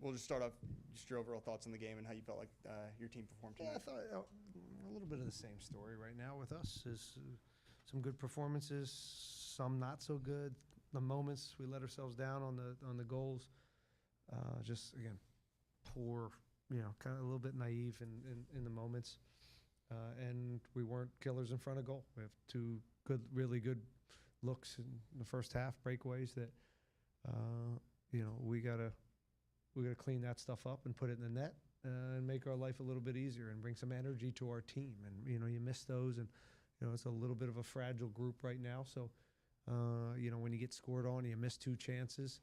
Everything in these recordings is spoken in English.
we'll just start off just your overall thoughts on the game and how you felt like your team performed tonight. Yeah, I thought a little bit of the same story right now with us is some good performances, some not so good. The moments we let ourselves down on the goals, just again poor, kind of a little bit naive in the moments, and we weren't killers in front of goal. We have two really good looks in the first half, breakaways that we gotta clean that stuff up and put it in the net and make our life a little bit easier and bring some energy to our team. And you miss those, and it's a little bit of a fragile group right now. So when you get scored on, you miss two chances.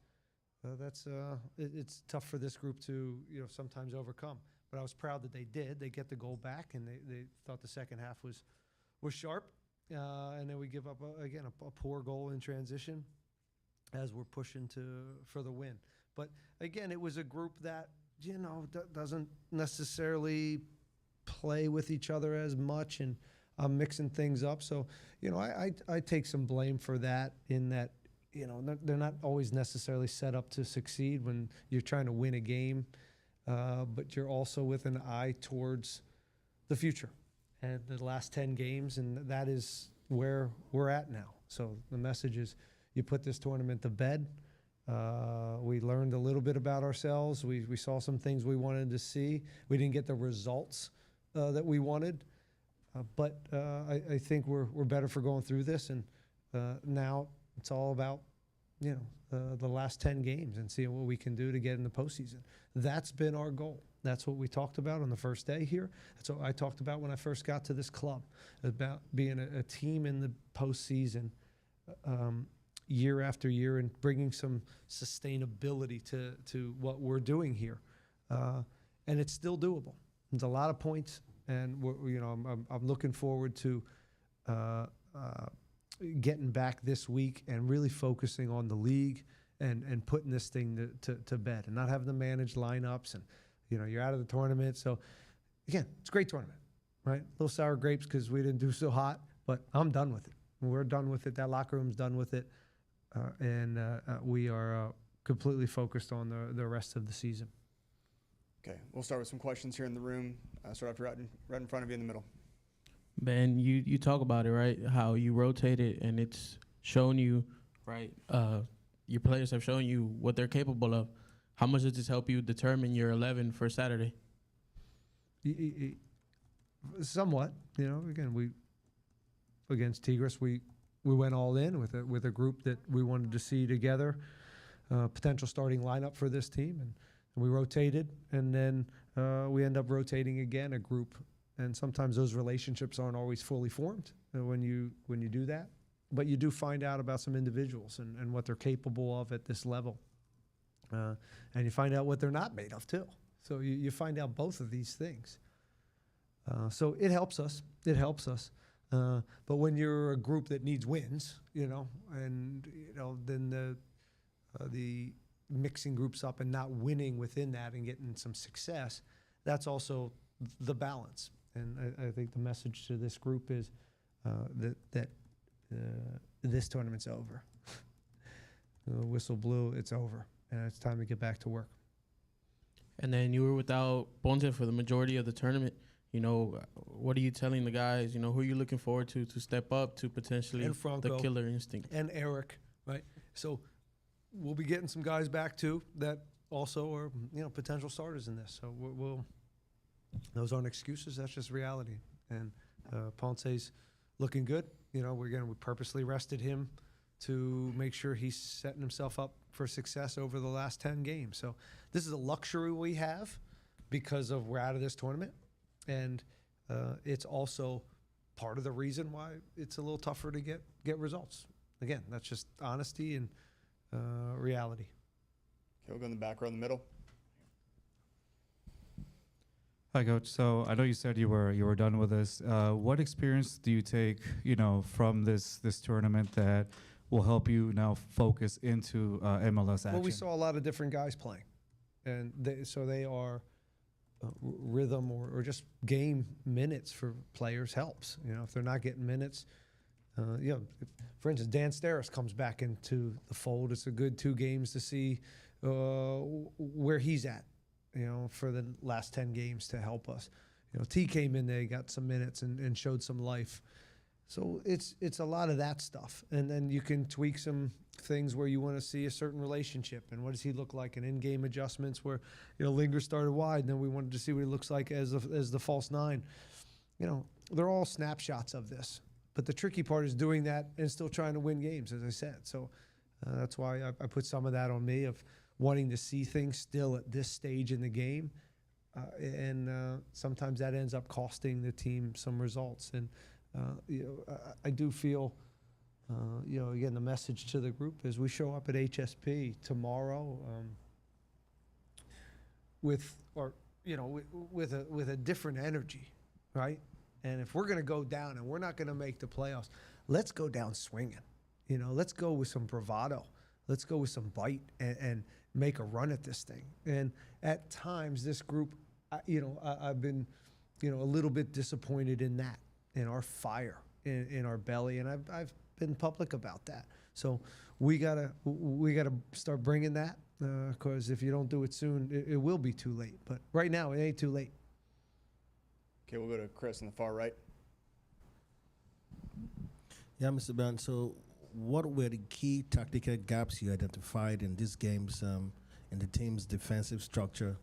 It's tough for this group to sometimes overcome. But I was proud that they did. They get the goal back, and they thought the second half was sharp. And then we give up a poor goal in transition as we're pushing for the win. But again, it was a group that doesn't necessarily play with each other as much, and mixing things up. So I take some blame for that, in that they're not always necessarily set up to succeed when you're trying to win a game, but you're also with an eye towards the future and the last 10 games, and that is where we're at now. So the message is, you put this tournament to bed. We learned a little bit about ourselves. We saw some things we wanted to see. We didn't get the results that we wanted, but I think we're better for going through this. And now it's all about the last 10 games and seeing what we can do to get in the postseason. That's been our goal. That's what we talked about on the first day here. That's what I talked about when I first got to this club, about being a team in the postseason year after year, and bringing some sustainability to what we're doing here. And it's still doable. There's a lot of points, and I'm looking forward to getting back this week and really focusing on the league and putting this thing to bed, and not having to manage lineups. And you're out of the tournament, so again, it's a great tournament, right? A little sour grapes because we didn't do so hot, but I'm done with it. We're done with it. That locker room's done with it, and we are completely focused on the rest of the season. Okay, we'll start with some questions here in the room. Start off right in front of you in the middle. Ben, you talk about it, right? How you rotated, and it's shown you, right? Your players have shown you what they're capable of. How much does this help you determine your 11 for Saturday? Somewhat, Again, we against Tigres, we went all in with a group that we wanted to see together, potential starting lineup for this team, and we rotated, and then we end up rotating again a group. And sometimes those relationships aren't always fully formed when you do that, but you do find out about some individuals and what they're capable of at this level, and you find out what they're not made of too. So you find out both of these things. So it helps us. It helps us. But when you're a group that needs wins, and then the mixing groups up and not winning within that and getting some success, that's also the balance. And I think the message to this group is that this tournament's over. The whistle blew, it's over, and it's time to get back to work. And then you were without Ponce for the majority of the tournament. What are you telling the guys? Who are you looking forward to step up to potentially the killer instinct? And Eric, right? So we'll be getting some guys back too that also are potential starters in this. So we'll those aren't excuses. That's just reality. And Ponce's looking good. We purposely rested him to make sure he's setting himself up for success over the last 10 games. So this is a luxury we have because we're out of this tournament. And it's also part of the reason why it's a little tougher to get results. Again, that's just honesty and reality. Okay, we'll go in the back row in the middle. Hi, Coach. So I know you said you were done with this. What experience do you take, from this tournament that will help you now focus into MLS action? Well, we saw a lot of different guys playing, and they are rhythm or just game minutes for players helps. If they're not getting minutes, for instance, Dan Steris comes back into the fold. It's a good 2 games to see where he's at, for the last 10 games to help us. T came in there, got some minutes and showed some life. So it's a lot of that stuff. And then you can tweak some things where you want to see a certain relationship and what does he look like, and in-game adjustments where, Linger started wide, and then we wanted to see what he looks like as the false nine. They're all snapshots of this. But the tricky part is doing that and still trying to win games, as I said. So that's why I put some of that on me of wanting to see things still at this stage in the game. And sometimes that ends up costing the team some results. And, I do feel, again, the message to the group is we show up at HSP tomorrow with a different energy, right? And if we're going to go down and we're not going to make the playoffs, let's go down swinging. Let's go with some bravado. Let's go with some bite and make a run at this thing. And at times, this group, I've been, a little bit disappointed in that, in our fire, in our belly, and I've been public about that. So we gotta start bringing that, because if you don't do it soon, it will be too late. But right now, it ain't too late. Okay, we'll go to Chris on the far right. Yeah, Mr. Brown. So, what were the key tactical gaps you identified in these games in the team's defensive structure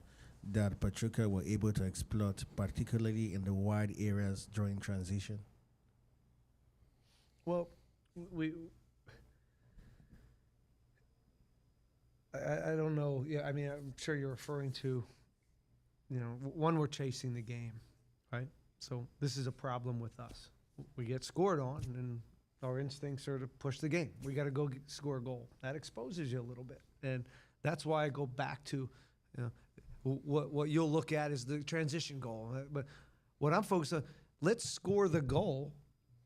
that Pachuca were able to exploit, particularly in the wide areas during transition? Well, I don't know. Yeah, I mean, I'm sure you're referring to, one, we're chasing the game, right? So this is a problem with us. We get scored on, and our instincts are to push the game. We got to go score a goal. That exposes you a little bit, and that's why I go back to, what you'll look at is the transition goal. But what I'm focused on, let's score the goal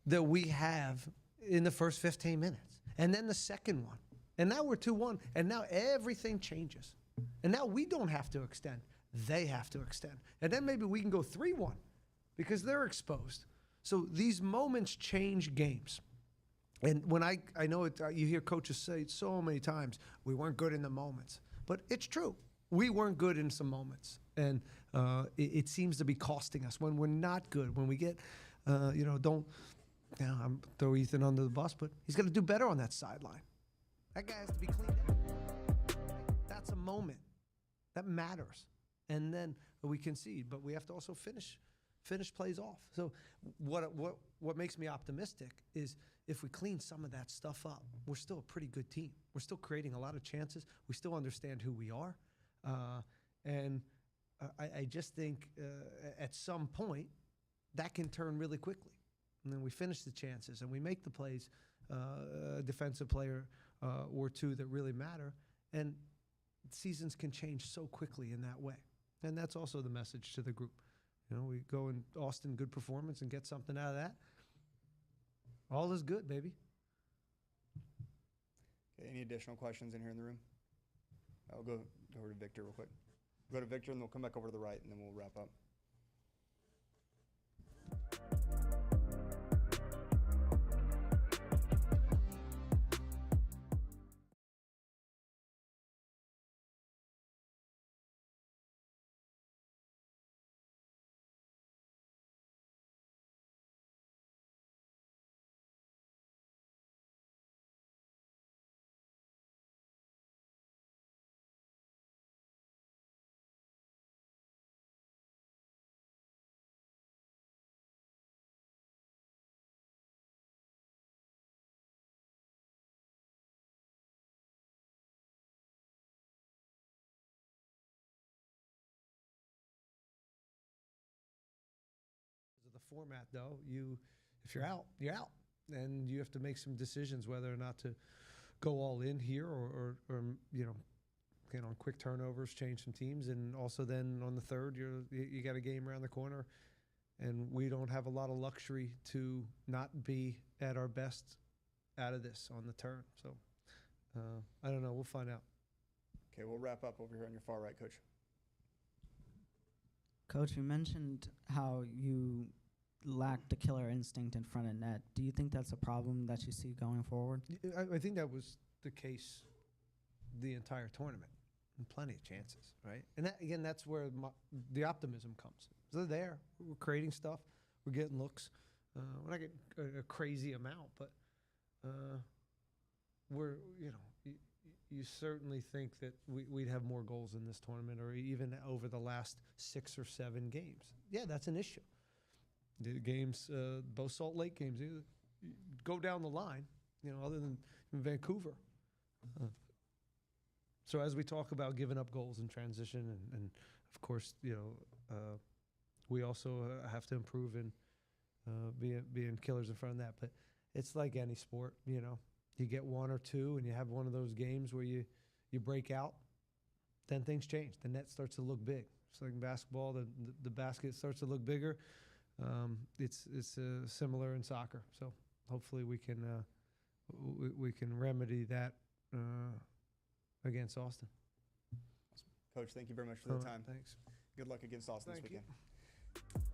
that we have in the first 15 minutes, and then the second one. And now we're 2-1, and now everything changes. And now we don't have to extend. They have to extend. And then maybe we can go 3-1 because they're exposed. So these moments change games. And when I know it, you hear coaches say it so many times, we weren't good in the moments. But it's true. We weren't good in some moments. And it seems to be costing us when we're not good, when we get, I'm throw Ethan under the bus, but he's got to do better on that sideline. That guy has to be cleaned up. That's a moment. That matters. And then we concede, but we have to also finish plays off. So what makes me optimistic is if we clean some of that stuff up, we're still a pretty good team. We're still creating a lot of chances. We still understand who we are. I just think at some point that can turn really quickly. And then we finish the chances and we make the plays, a defensive player or two that really matter. And seasons can change so quickly in that way. And that's also the message to the group. We go in Austin, good performance, and get something out of that. All is good, baby. Okay, any additional questions in here in the room? I'll go over to Victor real quick. We'll go to Victor, and then we'll come back over to the right, and then we'll wrap up. The format, though, if you're out, you're out, and you have to make some decisions whether or not to go all in here or on quick turnovers, change some teams, and also then on the third, you got a game around the corner, and we don't have a lot of luxury to not be at our best out of this on the turn. So I don't know. We'll find out. Okay, we'll wrap up over here on your far right, Coach. Coach, you mentioned how you lack the killer instinct in front of net. Do you think that's a problem that you see going forward? I think that was the case the entire tournament. and plenty of chances, right? And that, again, that's where the optimism comes. So they're there. We're creating stuff. We're getting looks. We're not getting a crazy amount, but we're, you certainly think that we'd have more goals in this tournament or even over the last 6 or 7 games. Yeah, that's an issue. The games, both Salt Lake games, you go down the line, other than Vancouver. So as we talk about giving up goals in transition, and of course, we also have to improve in being killers in front of that. But it's like any sport, you get 1 or 2 and you have one of those games where you break out, then things change. The net starts to look big. It's like in basketball, the basket starts to look bigger. It's similar in soccer. So hopefully we can remedy that against Austin. Coach, thank you very much for the time. Thanks. Good luck against Austin this Thank you. weekend.